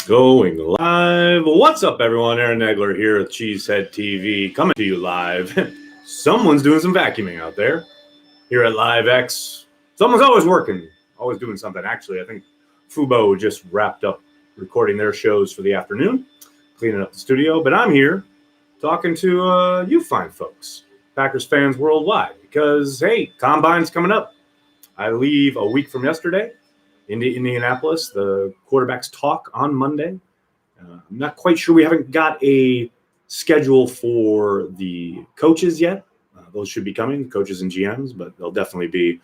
Going live. What's up, everyone? Aaron Negler here at Cheesehead TV, coming to you live. Someone's doing some vacuuming out there here at LiveX. Someone's always working, always doing something. Actually, I think Fubo just wrapped up recording their shows for the afternoon, cleaning up the studio. But I'm here talking to you fine folks, Packers fans worldwide, because, hey, Combine's coming up. I leave a week from yesterday into Indianapolis. The quarterbacks talk on Monday. I'm not quite sure. We haven't got a schedule for the coaches yet. Those should be coming, coaches and GMs, but they'll definitely be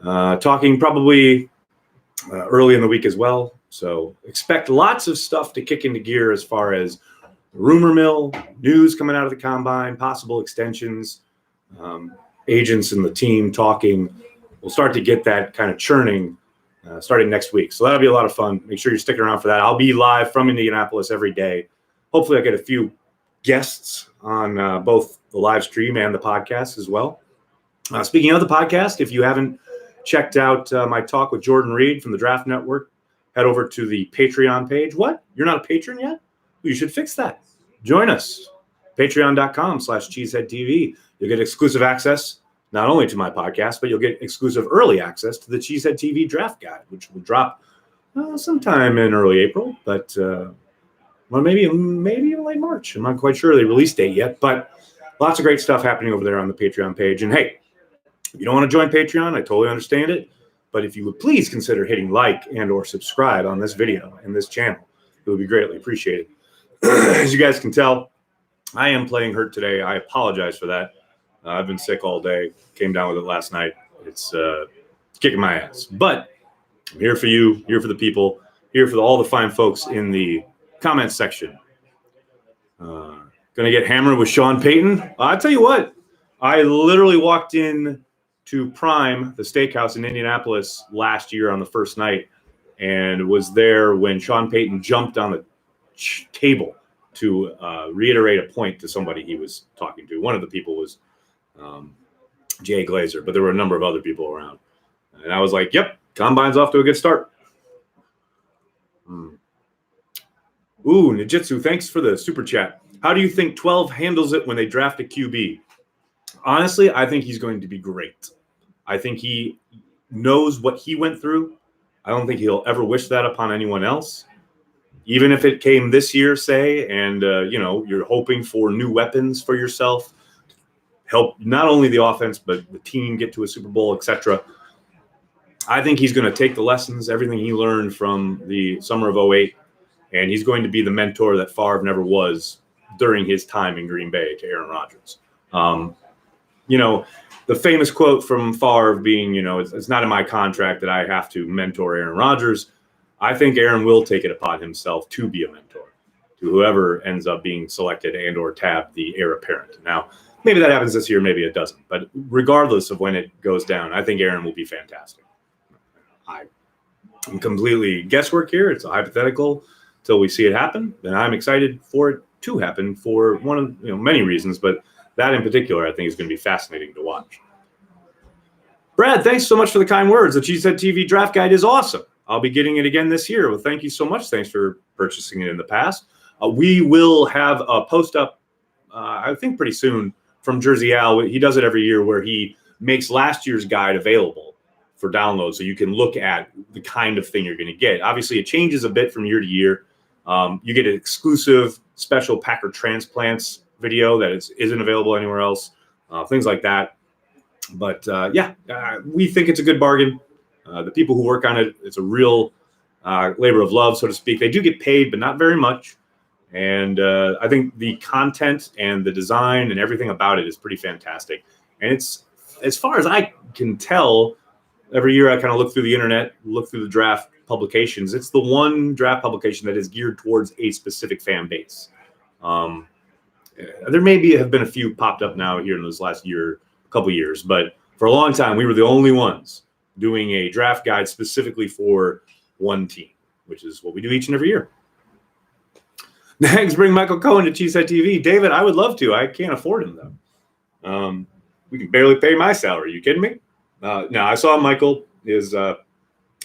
talking probably early in the week as well. So expect lots of stuff to kick into gear as far as rumor mill, news coming out of the Combine, possible extensions, agents and the team talking. We'll start to get that kind of churning starting next week. So that'll be a lot of fun. Make sure you're sticking around for that. I'll be live from Indianapolis every day. Hopefully I get a few guests on both the live stream and the podcast as well. Speaking of the podcast, if you haven't checked out my talk with Jordan Reed from the Draft Network, head over to the Patreon page. What? You're not a patron yet? You should fix that. Join us. Patreon.com/CheeseheadTV. You'll get exclusive access not only to my podcast, but you'll get exclusive early access to the Cheesehead TV Draft Guide, which will drop sometime in early April, but well, maybe in late March. I'm not quite sure the release date yet, but lots of great stuff happening over there on the Patreon page. And hey, if you don't want to join Patreon, I totally understand it, but if you would please consider hitting like and or subscribe on this video and this channel, it would be greatly appreciated. As you guys can tell, I am playing hurt today. I apologize for that. I've been sick all day. Came down with it last night. It's kicking my ass. But I'm here for you, here for the people, here for all the fine folks in the comments section. Going to get hammered with Sean Payton. I'll tell you what. I literally walked in to Prime, the steakhouse in Indianapolis, last year on the first night and was there when Sean Payton jumped on the table to reiterate a point to somebody he was talking to. One of the people was Jay Glazer, but there were a number of other people around. And I was like, yep, Combine's off to a good start. Ooh, Nijitsu, thanks for the super chat. How do you think 12 handles it when they draft a QB? Honestly, I think he's going to be great. I think he knows what he went through. I don't think he'll ever wish that upon anyone else. Even if it came this year, say, and you're hoping for new weapons for yourself, help not only the offense, but the team get to a Super Bowl, etc. I think he's going to take the lessons, everything he learned from the summer of 2008, and he's going to be the mentor that Favre never was during his time in Green Bay to Aaron Rodgers. The famous quote from Favre being, it's not in my contract that I have to mentor Aaron Rodgers. I think Aaron will take it upon himself to be a mentor to whoever ends up being selected and or tabbed the heir apparent. Now, maybe that happens this year, maybe it doesn't. But regardless of when it goes down, I think Aaron will be fantastic. I'm completely guesswork here. It's a hypothetical till we see it happen. And I'm excited for it to happen for one of many reasons. But that in particular, I think is going to be fascinating to watch. Brad, thanks so much for the kind words. The Cheesehead TV Draft Guide is awesome. I'll be getting it again this year. Well, thank you so much. Thanks for purchasing it in the past. We will have a post up, I think pretty soon, from Jersey Al. He does it every year where he makes last year's guide available for download so you can look at the kind of thing you're going to get. Obviously, it changes a bit from year to year. You get an exclusive special Packer transplants video that isn't available anywhere else, things like that. But, we think it's a good bargain. The people who work on it, it's a real labor of love, so to speak. They do get paid, but not very much. And I think the content and the design and everything about it is pretty fantastic. And it's, as far as I can tell, every year I kind of look through the internet, look through the draft publications. It's the one draft publication that is geared towards a specific fan base. There have been a few popped up now here in this last year, couple years, but for a long time, we were the only ones doing a draft guide specifically for one team, which is what we do each and every year. Next, bring Michael Cohen to Cheesehead TV. David, I would love to. I can't afford him, though. We can barely pay my salary. Are you kidding me? No, I saw Michael is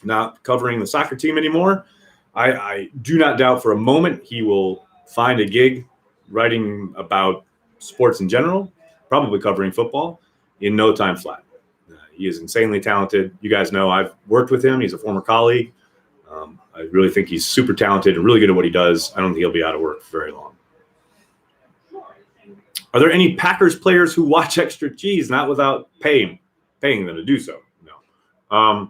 not covering the soccer team anymore. I do not doubt for a moment he will find a gig writing about sports in general, probably covering football, in no time flat. He is insanely talented. You guys know I've worked with him. He's a former colleague. I really think he's super talented and really good at what he does. I don't think he'll be out of work for very long. Are there any Packers players who watch Extra Cheese, not without paying them to do so? No.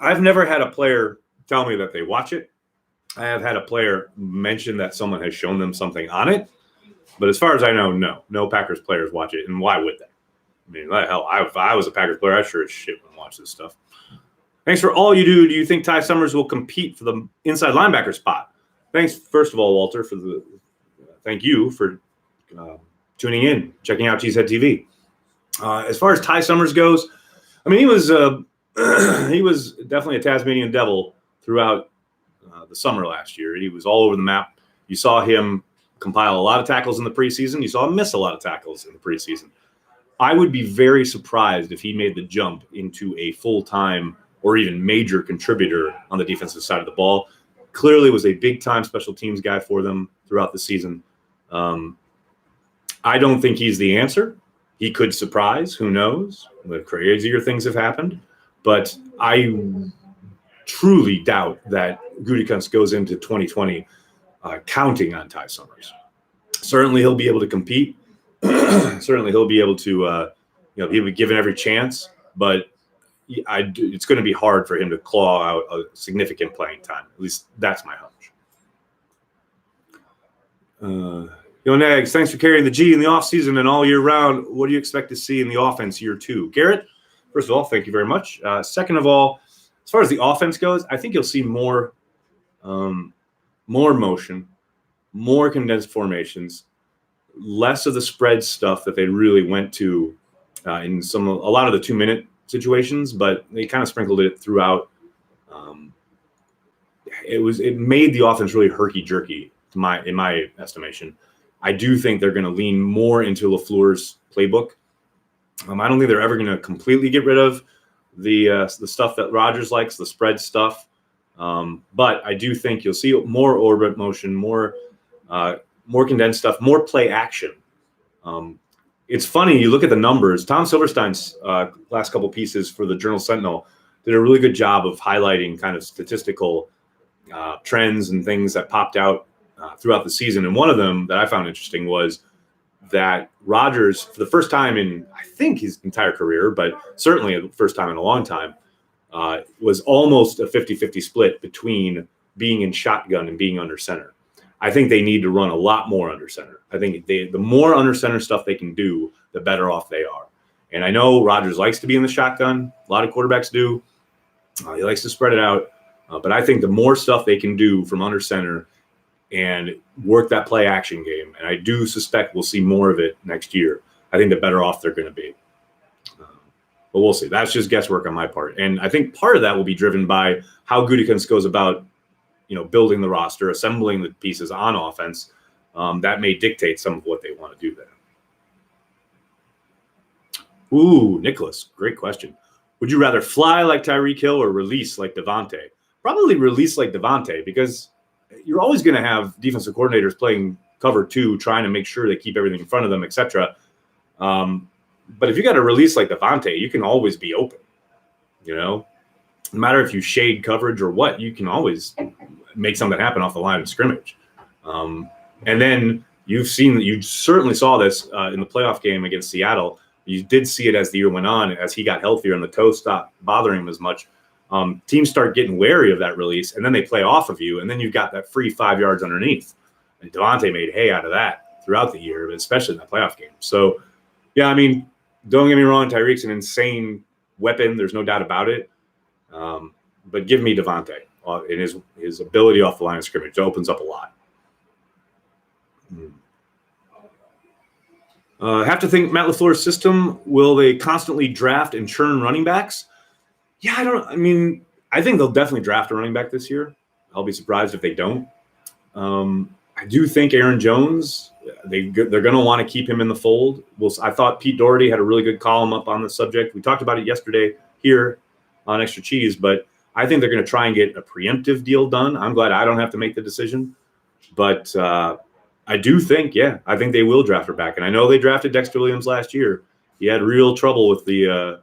I've never had a player tell me that they watch it. I have had a player mention that someone has shown them something on it. But as far as I know, no Packers players watch it. And why would they? I mean, hell, if I was a Packers player, I sure as shit wouldn't watch this stuff. Thanks for all you do. Do you think Ty Summers will compete for the inside linebacker spot? Thanks, first of all, Walter, thank you for tuning in, checking out Cheesehead TV. As far as Ty Summers goes, I mean, he was definitely a Tasmanian devil throughout the summer last year. He was all over the map. You saw him compile a lot of tackles in the preseason. You saw him miss a lot of tackles in the preseason. I would be very surprised if he made the jump into a full-time or even major contributor on the defensive side of the ball. Clearly was a big-time special teams guy for them throughout the season. I don't think he's the answer. He could surprise. Who knows? The crazier things have happened. But I truly doubt that Gutekunst goes into 2020 counting on Ty Summers. Certainly he'll be able to compete. Certainly he'll be able to, he'll be given every chance. But it's going to be hard for him to claw out a significant playing time. At least that's my hunch. Nags, thanks for carrying the G in the offseason and all year round. What do you expect to see in the offense year two? Garrett, first of all, thank you very much. Second of all, as far as the offense goes, I think you'll see more motion, more condensed formations, less of the spread stuff that they really went to in a lot of the 2-minute situations, but they kind of sprinkled it throughout. It made the offense really herky-jerky in my estimation. I do think they're going to lean more into LaFleur's playbook. I don't think they're ever going to completely get rid of the stuff that Rodgers likes, the spread stuff. But I do think you'll see more orbit motion, more condensed stuff, more play action. It's funny, you look at the numbers. Tom Silverstein's last couple pieces for the Journal Sentinel did a really good job of highlighting kind of statistical trends and things that popped out throughout the season. And one of them that I found interesting was that Rodgers, for the first time in, I think, his entire career, but certainly the first time in a long time, was almost a 50-50 split between being in shotgun and being under center. I think they need to run a lot more under center. I think the more under center stuff they can do, the better off they are. And I know Rodgers likes to be in the shotgun. A lot of quarterbacks do. He likes to spread it out. But I think the more stuff they can do from under center and work that play action game, and I do suspect we'll see more of it next year, I think the better off they're going to be. But we'll see. That's just guesswork on my part. And I think part of that will be driven by how Gutekunst goes about, building the roster, assembling the pieces on offense. That may dictate some of what they want to do there. Ooh, Nicholas, great question. Would you rather fly like Tyreek Hill or release like Devontae? Probably release like Devontae, because you're always going to have defensive coordinators playing cover two, trying to make sure they keep everything in front of them, etc. But if you got to release like Devontae, you can always be open. No matter if you shade coverage or what, you can always make something happen off the line of scrimmage. And then you certainly saw this in the playoff game against Seattle. You did see it as the year went on, as he got healthier and the toe stopped bothering him as much. Teams start getting wary of that release, and then they play off of you, and then you've got that free 5 yards underneath. And Devontae made hay out of that throughout the year, but especially in that playoff game. So, yeah, I mean, don't get me wrong, Tyreek's an insane weapon. There's no doubt about it. But give me Devontae and his ability off the line of scrimmage. It opens up a lot. Have to think Matt LaFleur's system, will they constantly draft and churn running backs? Yeah, I think they'll definitely draft a running back this year. I'll be surprised if they don't. I do think Aaron Jones, they're going to want to keep him in the fold. I thought Pete Doherty had a really good column up on the subject. We talked about it yesterday here on Extra Cheese, but I think they're going to try and get a preemptive deal done. I'm glad I don't have to make the decision. But I do think, I think they will draft her back. And I know they drafted Dexter Williams last year. He had real trouble with the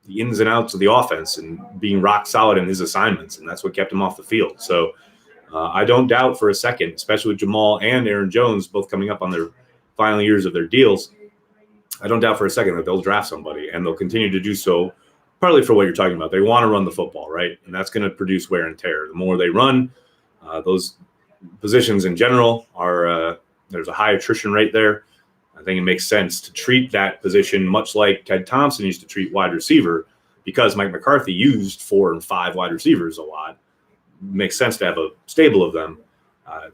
ins and outs of the offense and being rock solid in his assignments. And that's what kept him off the field. So I don't doubt for a second, especially with Jamal and Aaron Jones both coming up on their final years of their deals, I don't doubt for a second that they'll draft somebody, and they'll continue to do so, partly for what you're talking about. They want to run the football, right? And that's going to produce wear and tear. The more they run, those positions in general are there's a high attrition rate there. I think it makes sense to treat that position much like Ted Thompson used to treat wide receiver, because Mike McCarthy used 4 and 5 wide receivers a lot. Makes sense to have a stable of them.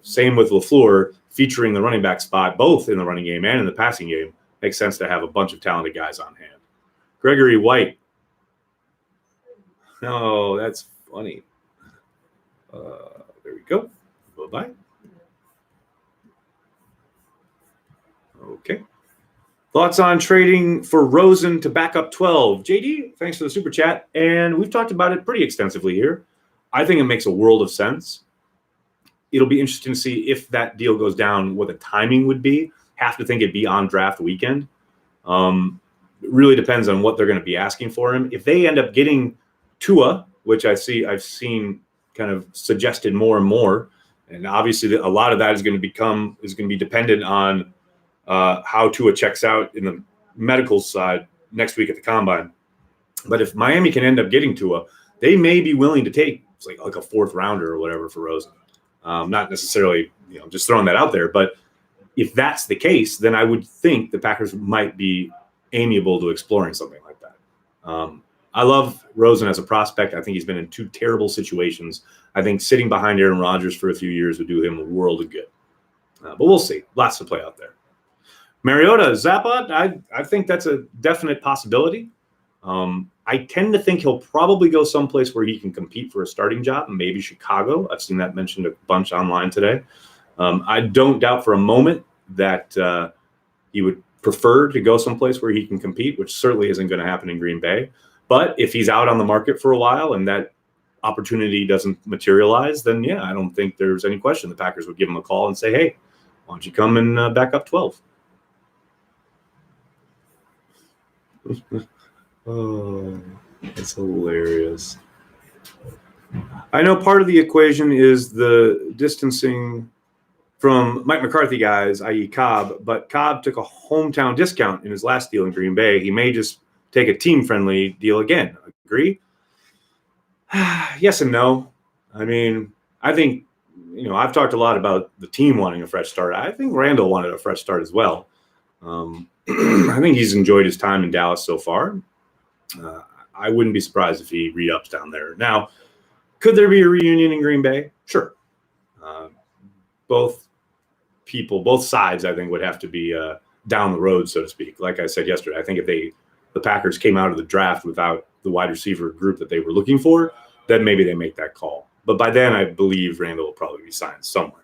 Same with LaFleur, featuring the running back spot, both in the running game and in the passing game. Makes sense to have a bunch of talented guys on hand. Gregory White. Oh, that's funny. There we go. Bye-bye. Okay. Thoughts on trading for Rosen to back up 12? JD, thanks for the super chat. And we've talked about it pretty extensively here. I think it makes a world of sense. It'll be interesting to see if that deal goes down, what the timing would be. Have to think it'd be on draft weekend. It really depends on what they're going to be asking for him. If they end up getting Tua, which I've seen kind of suggested more and more, and obviously a lot of that is going to be dependent on how Tua checks out in the medical side next week at the combine. But if Miami can end up getting Tua, they may be willing to take like a 4th rounder or whatever for Rosen. Not necessarily, just throwing that out there. But if that's the case, then I would think the Packers might be amiable to exploring something like that. I love Rosen as a prospect. I think he's been in 2 terrible situations. I think sitting behind Aaron Rodgers for a few years would do him a world of good. But we'll see. Lots to play out there. Mariota Zappa, I think that's a definite possibility. I tend to think he'll probably go someplace where he can compete for a starting job, maybe Chicago. I've seen that mentioned a bunch online today. I don't doubt for a moment that he would prefer to go someplace where he can compete, which certainly isn't going to happen in Green Bay. But if he's out on the market for a while and that opportunity doesn't materialize, then I don't think there's any question the Packers would give him a call and say, hey, why don't you come and back up 12? Oh, that's hilarious. I know part of the equation is the distancing from Mike McCarthy guys, i.e. Cobb, but Cobb took a hometown discount in his last deal in Green Bay. He may just take a team-friendly deal again. Agree? Yes and no. I mean, I think, I've talked a lot about the team wanting a fresh start. I think Randall wanted a fresh start as well. I think he's enjoyed his time in Dallas so far. I wouldn't be surprised if he re-ups down there. Now, could there be a reunion in Green Bay? Sure. Both sides, I think, would have to be down the road, so to speak. Like I said yesterday, I think if the Packers came out of the draft without the wide receiver group that they were looking for, then maybe they make that call. But by then, I believe Randall will probably be signed somewhere.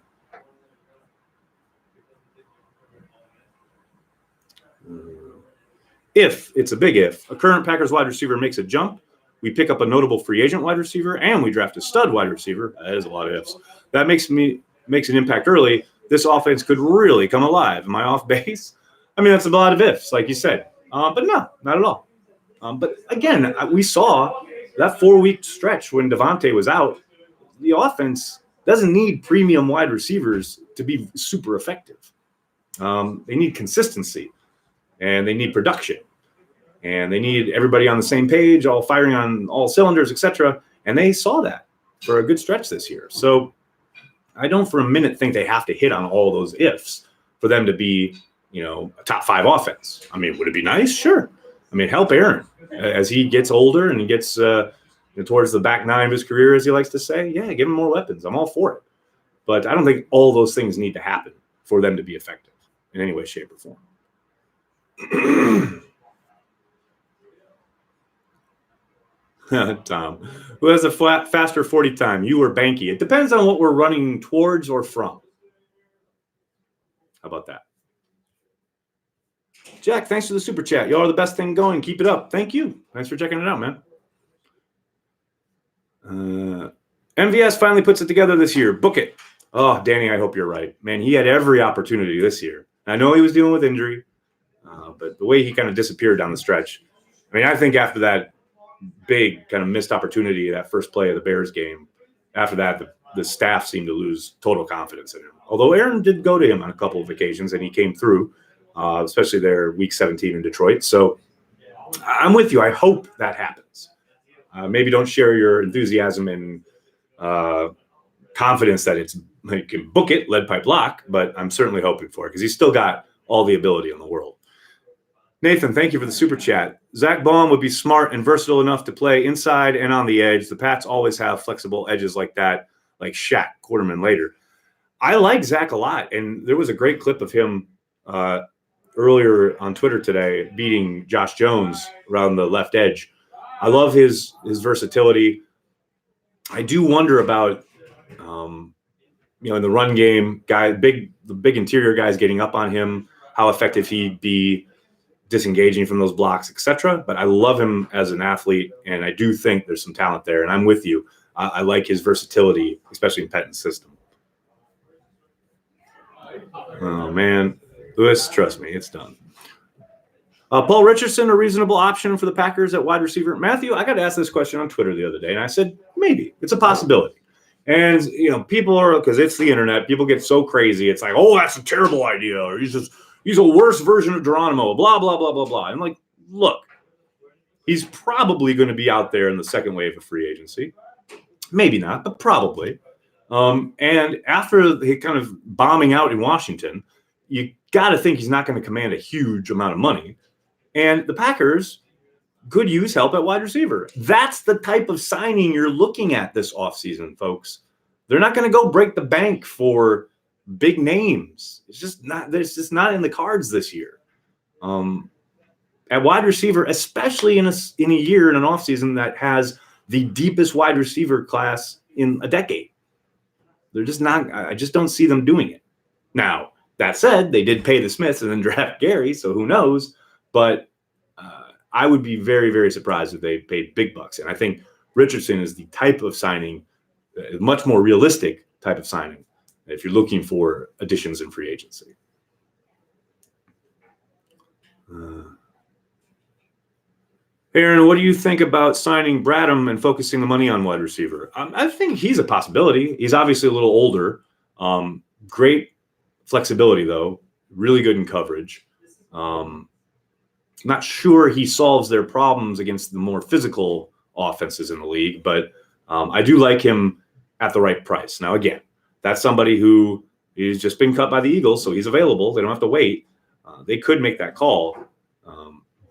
If it's a big if, a current Packers wide receiver makes a jump, we pick up a notable free agent wide receiver, and we draft a stud wide receiver. That is a lot of ifs. That makes an impact early. This offense could really come alive. Am I off base? I mean, that's a lot of ifs, like you said. But no, not at all. But again, we saw that 4-week stretch when Devontae was out. The offense doesn't need premium wide receivers to be super effective. They need consistency, and they need production, and they need everybody on the same page, all firing on all cylinders, etc. And they saw that for a good stretch this year. So I don't for a minute think they have to hit on all those ifs for them to be, a top 5 offense. I mean, would it be nice? Sure. I mean, help Aaron as he gets older and he gets towards the back 9 of his career, as he likes to say. Yeah, give him more weapons. I'm all for it. But I don't think all those things need to happen for them to be effective in any way, shape, or form. Tom, who has a faster 40 time, you or Banky? It depends on what we're running towards or from. How about that? Jack, thanks for the super chat. Y'all are the best thing going. Keep it up. Thank you. Thanks for checking it out, man. MVS finally puts it together this year. Book it. Oh, Danny, I hope you're right. Man, he had every opportunity this year. I know he was dealing with injury, but the way he kind of disappeared down the stretch. I mean, I think after that big kind of missed opportunity, that first play of the Bears game, after that, the staff seemed to lose total confidence in him. Although Aaron did go to him on a couple of occasions, and he came through, especially their Week 17 in Detroit. So I'm with you. I hope that happens. Maybe don't share your enthusiasm and confidence that you can book it, lead pipe lock, but I'm certainly hoping for it because he's still got all the ability in the world. Nathan, thank you for the super chat. Zach Baum would be smart and versatile enough to play inside and on the edge. The Pats always have flexible edges like that, like Shaq, Quarterman later. I like Zach a lot, and there was a great clip of him earlier on Twitter today beating Josh Jones around the left edge. I love his versatility. I do wonder about, in the run game, the big interior guys getting up on him, how effective he'd be disengaging from those blocks, etc. But I love him as an athlete, and I do think there's some talent there. And I'm with you. I like his versatility, especially in Pettine's system. Oh man, Lewis, trust me, it's done. Paul Richardson, a reasonable option for the Packers at wide receiver. Matthew, I got asked this question on Twitter the other day, and I said maybe it's a possibility. And people are, because it's the internet, people get so crazy. It's like, oh, that's a terrible idea, or he's a worse version of Geronimo, blah, blah, blah, blah, blah. I'm like, look, he's probably going to be out there in the second wave of free agency. Maybe not, but probably. And after he kind of bombing out in Washington, you got to think he's not going to command a huge amount of money. And the Packers could use help at wide receiver. That's the type of signing you're looking at this offseason, folks. They're not going to go break the bank for big names. It's just not in the cards this year. At wide receiver, especially in a year in an offseason that has the deepest wide receiver class in a decade. They're just not. I just don't see them doing it. Now, that said, they did pay the Smiths and then draft Gary, so who knows? But I would be very, very surprised if they paid big bucks. And I think Richardson is the type of signing, much more realistic type of signing, if you're looking for additions in free agency. Aaron, what do you think about signing Bradham and focusing the money on wide receiver? I think he's a possibility. He's obviously a little older. Great flexibility, though. Really good in coverage. Not sure he solves their problems against the more physical offenses in the league, but I do like him at the right price. Now, again, that's somebody who is just been cut by the Eagles, so he's available. They don't have to wait. They could make that call.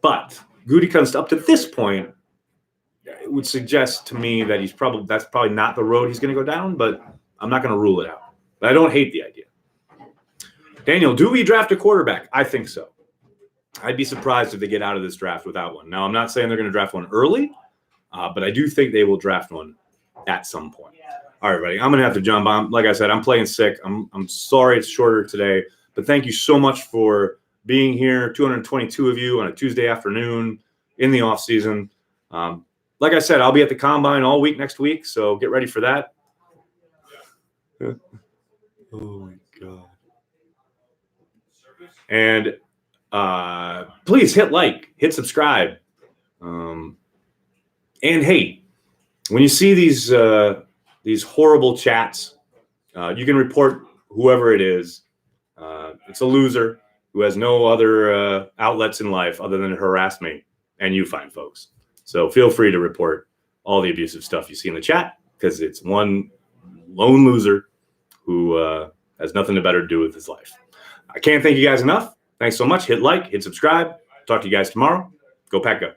But Gutekunst, up to this point, it would suggest to me that that's probably not the road he's going to go down, but I'm not going to rule it out. But I don't hate the idea. Daniel, do we draft a quarterback? I think so. I'd be surprised if they get out of this draft without one. Now, I'm not saying they're going to draft one early, but I do think they will draft one at some point. All right, everybody, I'm going to have to jump on. Like I said, I'm playing sick. I'm sorry it's shorter today, but thank you so much for being here. 222 of you on a Tuesday afternoon in the off season. Like I said, I'll be at the Combine all week next week, so get ready for that. Oh, my God. And please hit like, hit subscribe. And hey, when you see these horrible chats, you can report whoever it is. It's a loser who has no other outlets in life other than to harass me and you fine folks. So feel free to report all the abusive stuff you see in the chat, because it's one lone loser who has nothing better to do with his life. I can't thank you guys enough. Thanks so much. Hit like, hit subscribe. Talk to you guys tomorrow. Go Pack Go.